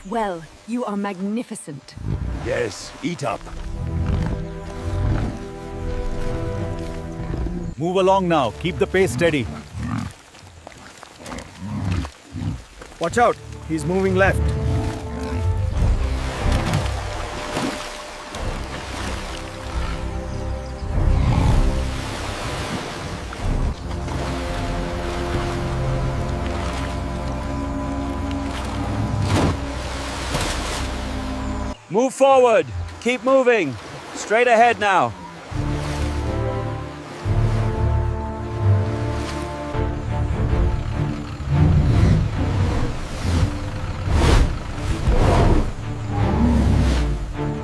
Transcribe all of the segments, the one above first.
Well, you are magnificent. Yes, eat up. Move along now. Keep the pace steady. Watch out, he's moving left. Move forward. Keep moving. Straight ahead now.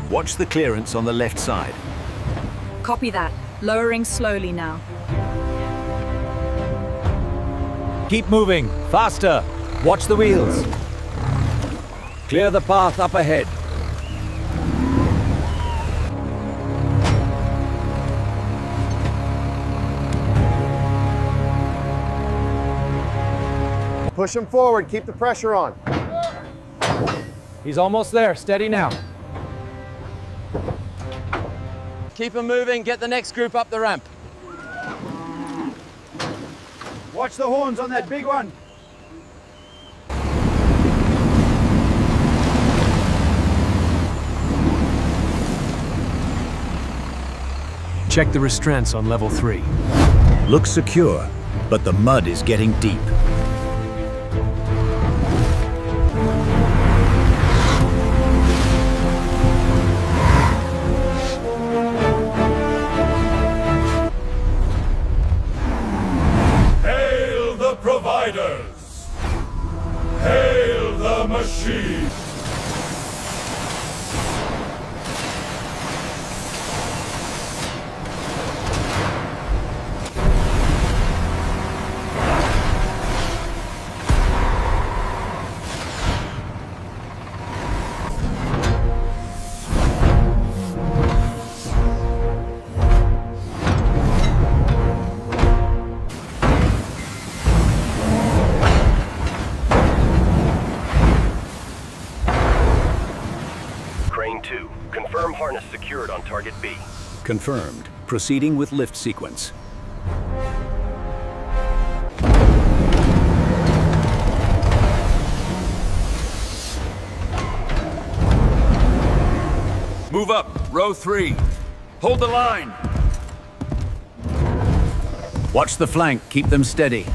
Watch the clearance on the left side. Copy that. Lowering slowly now. Keep moving. Faster. Watch the wheels. Clear the path up ahead. Push him forward, keep the pressure on. He's almost there. Steady now. Keep them moving, get the next group up the ramp. Watch the horns on that big one. Check the restraints on level 3. Looks secure, but the mud is getting deep. Hail the providers! Hail the machine! Crane 2, confirm harness secured on target B. Confirmed. Proceeding with lift sequence. Move up. Row 3. Hold the line. Watch the flank. Keep them steady.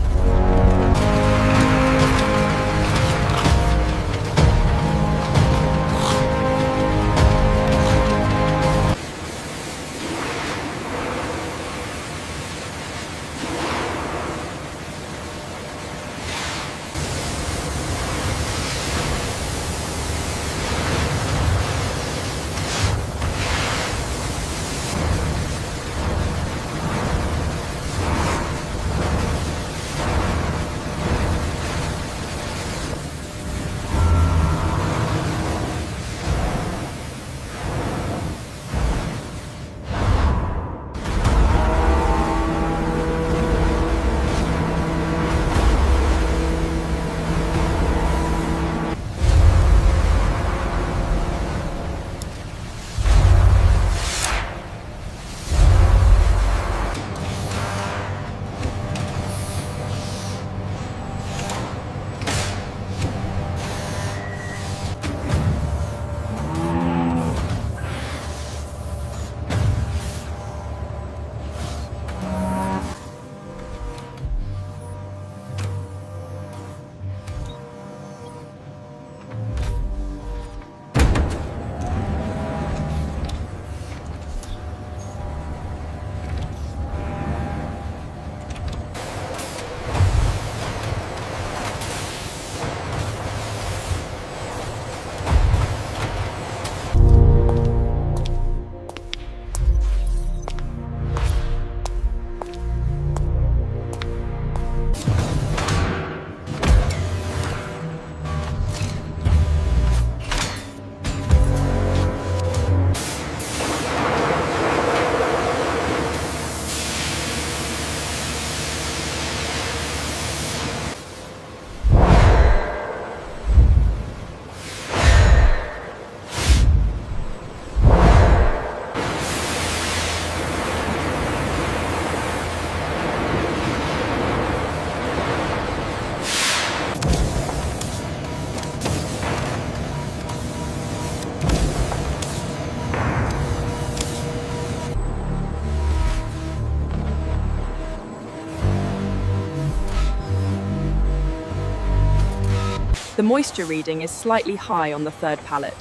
The moisture reading is slightly high on the third pallet.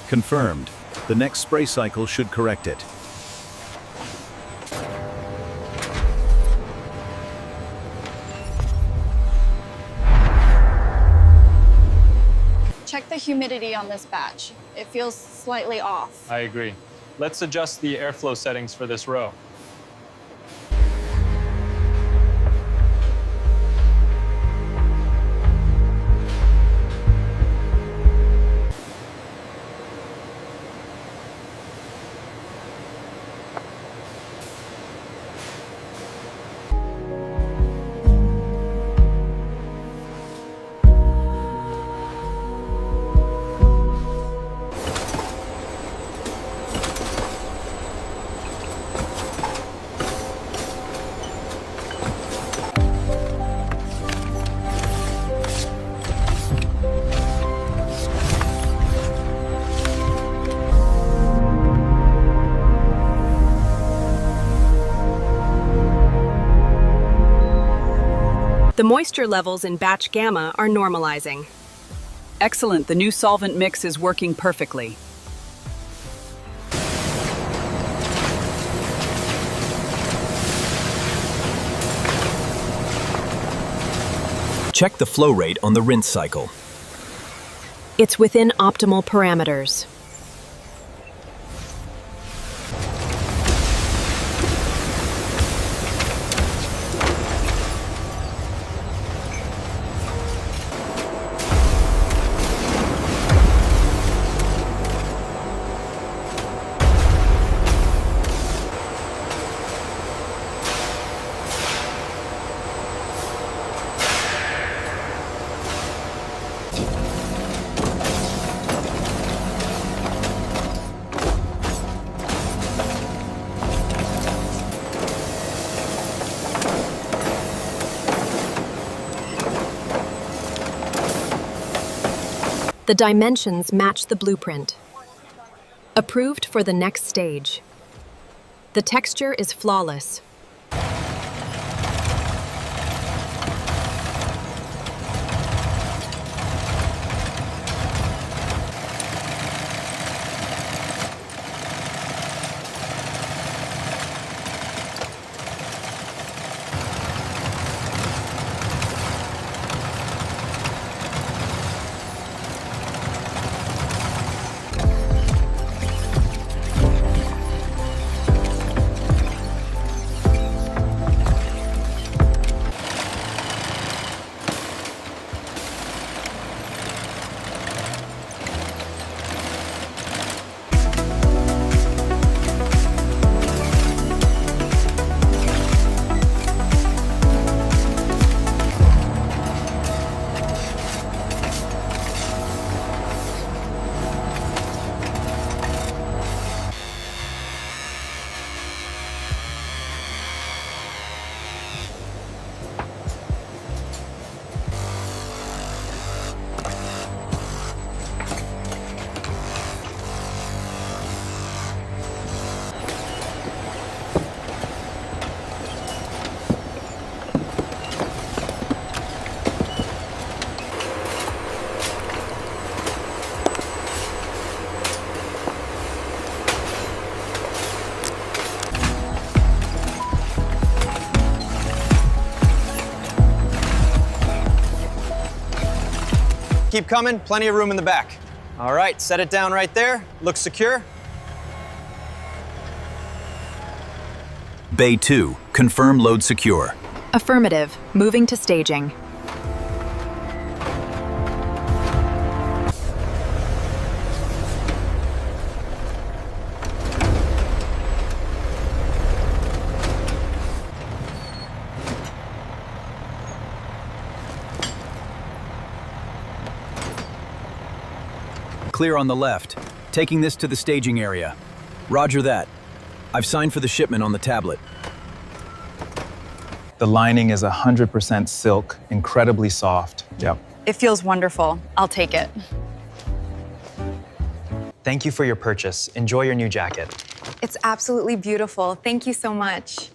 Confirmed. The next spray cycle should correct it. Check the humidity on this batch. It feels slightly off. I agree. Let's adjust the airflow settings for this row. The moisture levels in batch gamma are normalizing. Excellent, the new solvent mix is working perfectly. Check the flow rate on the rinse cycle. It's within optimal parameters. The dimensions match the blueprint. Approved for the next stage. The texture is flawless. Keep coming, plenty of room in the back. All right, set it down right there. Looks secure. Bay 2, confirm load secure. Affirmative, moving to staging. Clear on the left. Taking this to the staging area. Roger that. I've signed for the shipment on the tablet. The lining is 100% silk, incredibly soft. Yep. It feels wonderful. I'll take it. Thank you for your purchase. Enjoy your new jacket. It's absolutely beautiful. Thank you so much.